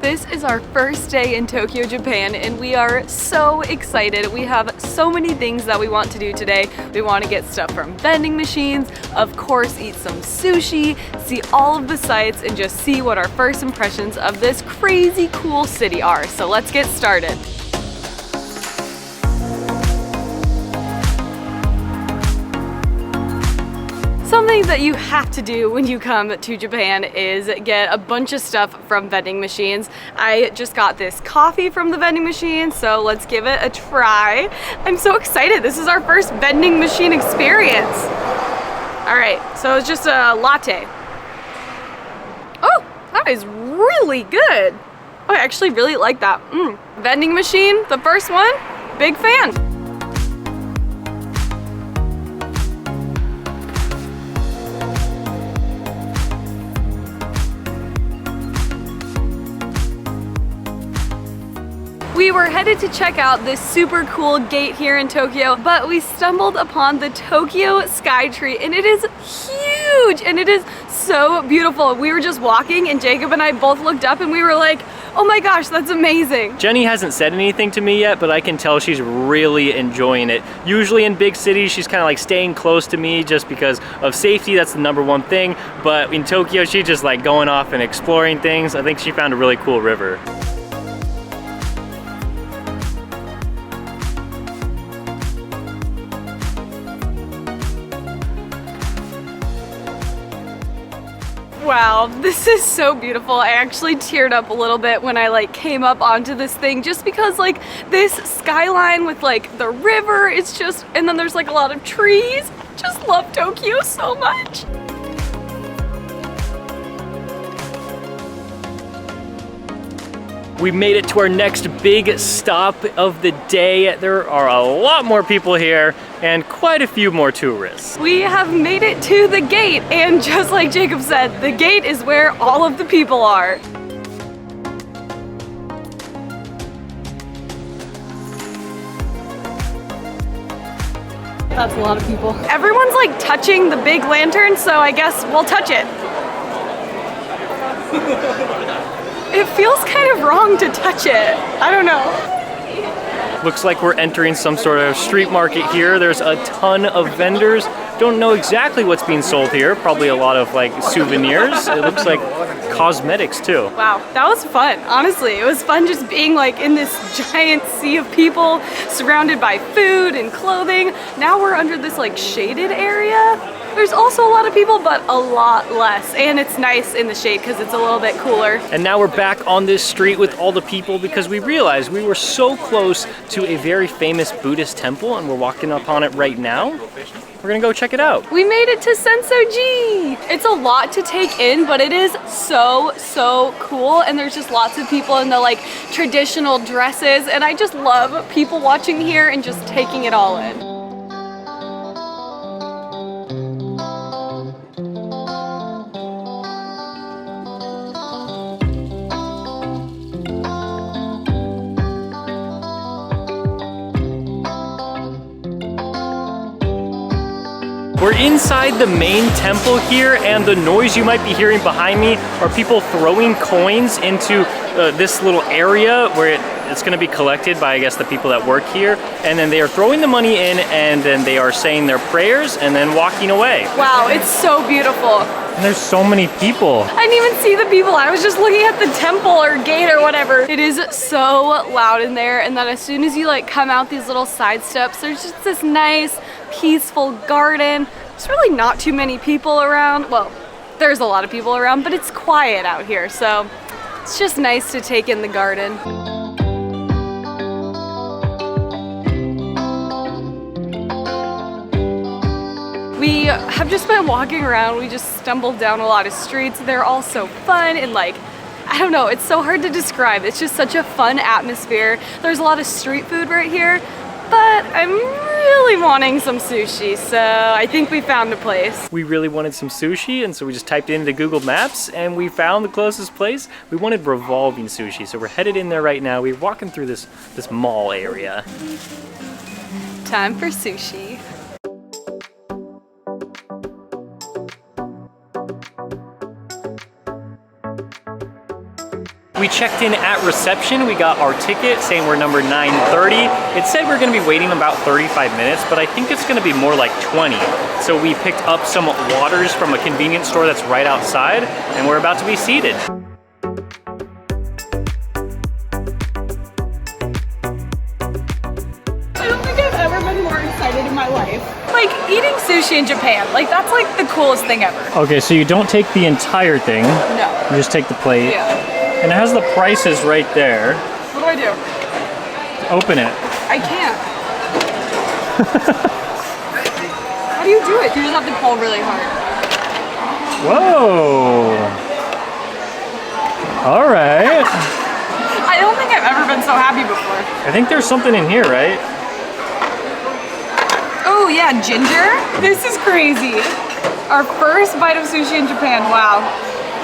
This is our first day in Tokyo, Japan, and we are so excited. We have so many things that we want to do today. We want to get stuff from vending machines, of course eat some sushi, see all of the sights, and just see what our first impressions of this crazy cool city are. So let's get started. Something that you have to do when you come to Japan is get a bunch of stuff from vending machines. I just got this coffee from the vending machine, so let's give it a try. I'm so excited. This is our first vending machine experience. All right, so it's just a latte. Oh, that is really good. Oh, I actually really like that. Vending machine, the first one, big fan. We were headed to check out this super cool gate here in Tokyo, but we stumbled upon the Tokyo Skytree, and it is huge and it is so beautiful. We were just walking and Jacob and I both looked up and we were like, oh my gosh, that's amazing. Jenny hasn't said anything to me yet, but I can tell she's really enjoying it. Usually in big cities, she's kind of like staying close to me just because of safety. That's the #1 thing. But in Tokyo, she's just like going off and exploring things. I think she found a really cool river. Wow, this is so beautiful. I actually teared up a little bit when I came up onto this thing just because this skyline with the river, it's just, and then there's a lot of trees. Just love Tokyo so much. We made it to our next big stop of the day. There are a lot more people here and quite a few more tourists. We have made it to the gate, and just like Jacob said, the gate is where all of the people are. That's a lot of people. Everyone's touching the big lantern, so I guess we'll touch it. It feels kind of wrong to touch it. I don't know. Looks like we're entering some sort of street market here. There's a ton of vendors. Don't know exactly what's being sold here. Probably a lot of souvenirs. It looks like cosmetics too. Wow, that was fun. Honestly, it was fun just being in this giant sea of people surrounded by food and clothing. Now we're under this shaded area. There's also a lot of people, but a lot less. And it's nice in the shade because it's a little bit cooler. And now we're back on this street with all the people because we realized we were so close to a very famous Buddhist temple, and we're walking up on it right now. We're gonna go check it out. We made it to Sensō-ji. It's a lot to take in, but it is so cool. And there's just lots of people in the traditional dresses. And I just love people watching here and just taking it all in. We're inside the main temple here, and the noise you might be hearing behind me are people throwing coins into this little area where it's going to be collected by, I guess, the people that work here. And then they are throwing the money in, and then they are saying their prayers and then walking away. Wow, it's so beautiful. And there's so many people. I didn't even see the people. I was just looking at the temple or gate or whatever. It is so loud in there, and then as soon as you come out these little side steps, there's just this nice, peaceful garden. There's really not too many people around. Well, there's a lot of people around, but it's quiet out here, so it's just nice to take in the garden. We have just been walking around. We just stumbled down a lot of streets. They're all so fun and I don't know, it's so hard to describe. It's just such a fun atmosphere. There's a lot of street food right here, but I'm really wanting some sushi, so I think we found a place. We really wanted some sushi, and so we just typed it into Google Maps and we found the closest place. We wanted Revolving Sushi, so we're headed in there right now. We're walking through this mall area. Time for sushi. We we checked in at reception. We got our ticket saying we're number 930. It said we're gonna be waiting about 35 minutes, but I think it's gonna be more like 20. So we picked up some waters from a convenience store that's right outside, and we're about to be seated. I don't think I've ever been more excited in my life. Like, eating sushi in Japan, like, that's like the coolest thing ever. Okay, so you don't take the entire thing. No. You just take the plate. Yeah. And it has the prices right there. What do I do? Open it. I can't. How do you do it? You just have to pull really hard. Whoa. All right. I don't think I've ever been so happy before. I think there's something in here, right? Oh yeah, ginger? This is crazy. Our first bite of sushi in Japan, wow.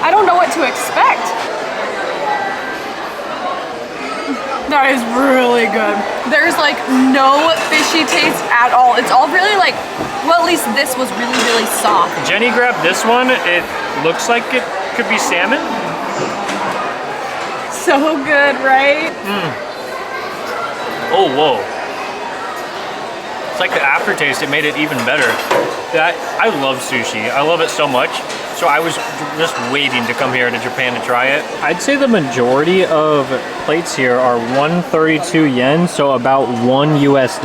I don't know what to expect. That is really good. There's like no fishy taste at all. It's all really like, well, at least this was really, really soft. Jenny grabbed this one. It looks like it could be salmon. So good, right? Oh, whoa. It's like the aftertaste, it made it even better. I love sushi. I love it so much. So I was just waiting to come here to Japan to try it. I'd say the majority of plates here are 132 yen, so about $1 US.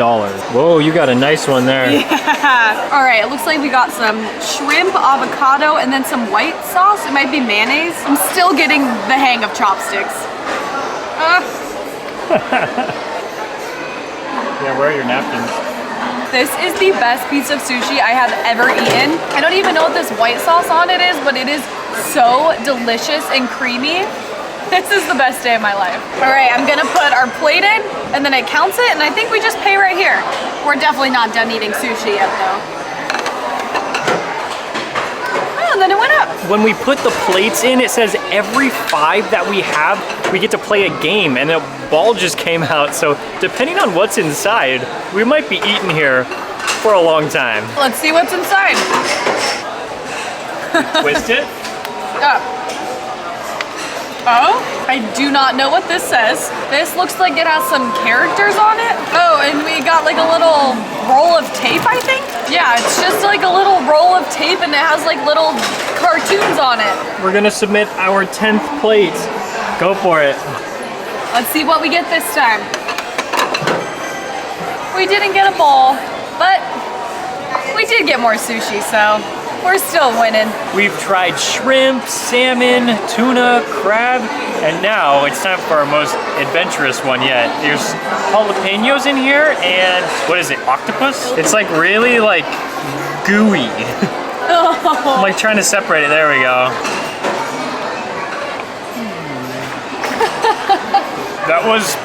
Whoa, you got a nice one there. Yeah. All right, it looks like we got some shrimp, avocado, and then some white sauce. It might be mayonnaise. I'm still getting the hang of chopsticks. Yeah, where are your napkins? This is the best piece of sushi I have ever eaten. I don't even know what this white sauce on it is, but it is so delicious and creamy. This is the best day of my life. All right, I'm gonna put our plate in, and then it counts it, and I think we just pay right here. We're definitely not done eating sushi yet, though. Oh, and then it went up. When we put the plates in, it says every 5 that we have, we get to play a game, and a ball just came out. So depending on what's inside, we might be eating here for a long time. Let's see what's inside. Twist it. Oh, I do not know what this says. This looks like it has some characters on it. Oh, and we got like a little roll of tape, I think? Yeah, it's just like a little roll of tape and it has like little cartoons on it. We're gonna submit our 10th plate. Go for it. Let's see what we get this time. We didn't get a bowl, but we did get more sushi, so we're still winning. We've tried shrimp, salmon, tuna, crab, and now it's time for our most adventurous one yet. There's jalapenos in here, and what is it, octopus? It's like really like gooey. I'm like trying to separate it, there we go. That was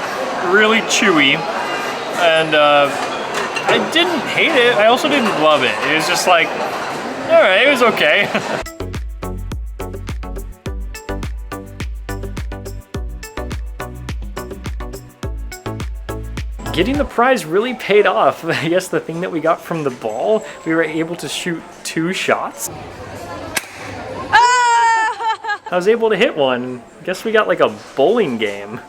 really chewy, and I didn't hate it. I also didn't love it. It was just like, all right, it was okay. Getting the prize really paid off. I guess the thing that we got from the ball, we were able to shoot 2 shots. I was able to hit one. Guess we got like a bowling game.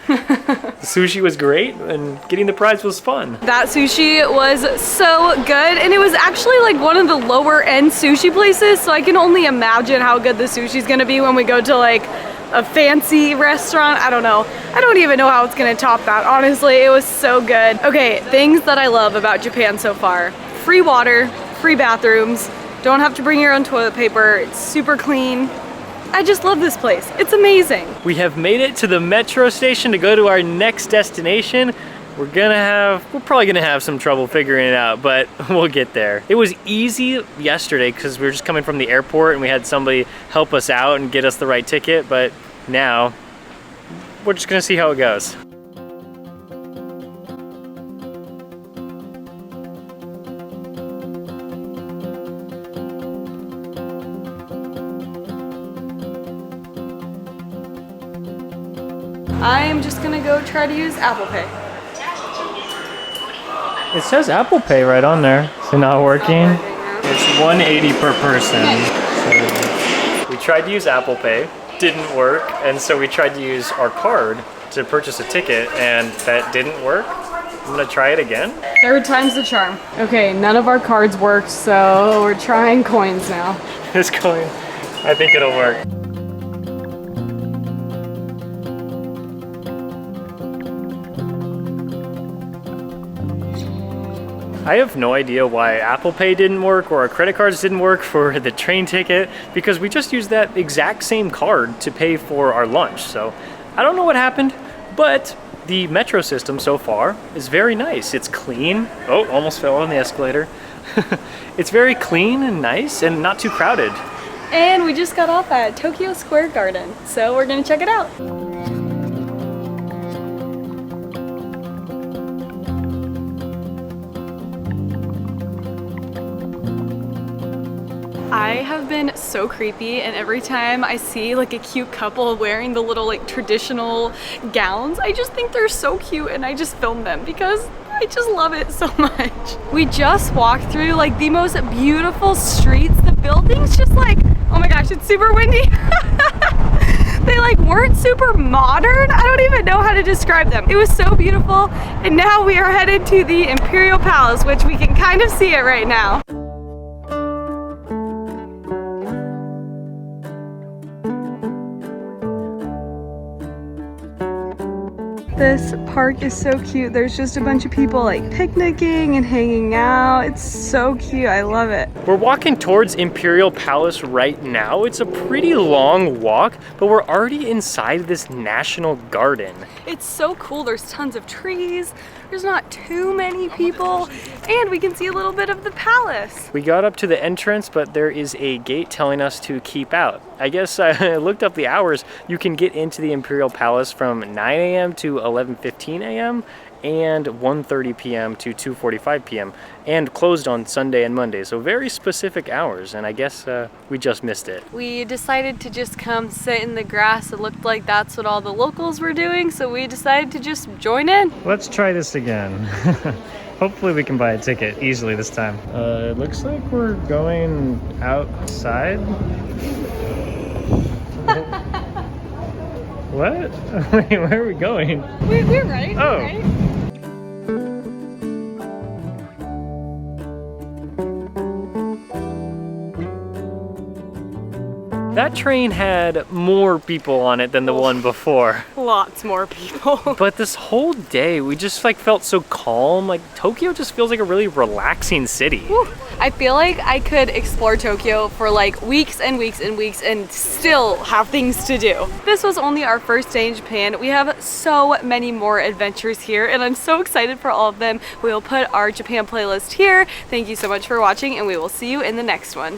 The sushi was great and getting the prize was fun. That sushi was so good, and it was actually like one of the lower end sushi places, so I can only imagine how good the sushi's gonna be when we go to like a fancy restaurant. I don't know. I don't even know how it's gonna top that, honestly. It was so good. Okay, things that I love about Japan so far. Free water, free bathrooms, don't have to bring your own toilet paper, it's super clean. I just love this place. It's amazing. We have made it to the metro station to go to our next destination. We're probably gonna have some trouble figuring it out, but we'll get there. It was easy yesterday because we were just coming from the airport and we had somebody help us out and get us the right ticket, but now we're just gonna see how it goes. I am just gonna go try to use Apple Pay. It says Apple Pay right on there. Is it not working? It's $180 per person. So we tried to use Apple Pay. didn't work, and so we tried to use our card to purchase a ticket, and that didn't work. I'm gonna try it again. Third time's the charm. Okay, none of our cards worked, so we're trying coins now. This coin, I think it'll work. I have no idea why Apple Pay didn't work or our credit cards didn't work for the train ticket, because we just used that exact same card to pay for our lunch. So I don't know what happened, but the metro system so far is very nice. It's clean. Oh, almost fell on the escalator. It's very clean and nice and not too crowded. And we just got off at Tokyo Square Garden, so we're gonna check it out. I have been so creepy, and every time I see like a cute couple wearing the little like traditional gowns, I just think they're so cute and I just film them because I just love it so much. We just walked through like the most beautiful streets. The buildings just like, oh my gosh, it's super windy. They like weren't super modern. I don't even know how to describe them. It was so beautiful. And now we are headed to the Imperial Palace, which we can kind of see it right now. This park is so cute. There's just a bunch of people like picnicking and hanging out. It's so cute. I love it. We're walking towards Imperial Palace right now. It's a pretty long walk, but we're already inside this national garden. It's so cool. There's tons of trees. There's not too many people, and we can see a little bit of the palace. We got up to the entrance, but there is a gate telling us to keep out. I guess I looked up the hours. You can get into the Imperial Palace from 9 a.m. to 11:15 a.m. and 1:30 p.m. to 2:45 p.m. and closed on Sunday and Monday. So very specific hours, and I guess we just missed it. We decided to just come sit in the grass. It looked like that's what all the locals were doing, so we decided to just join in. Let's try this again. Hopefully we can buy a ticket easily this time. It looks like we're going outside. What? Wait, where are we going? We're right. Oh. We're right. That train had more people on it than the one before. Lots more people. But this whole day, we just like felt so calm. Like Tokyo just feels like a really relaxing city. Whew. I feel like I could explore Tokyo for like weeks and weeks and weeks and still have things to do. This was only our first day in Japan. We have so many more adventures here, and I'm so excited for all of them. We will put our Japan playlist here. Thank you so much for watching, and we will see you in the next one.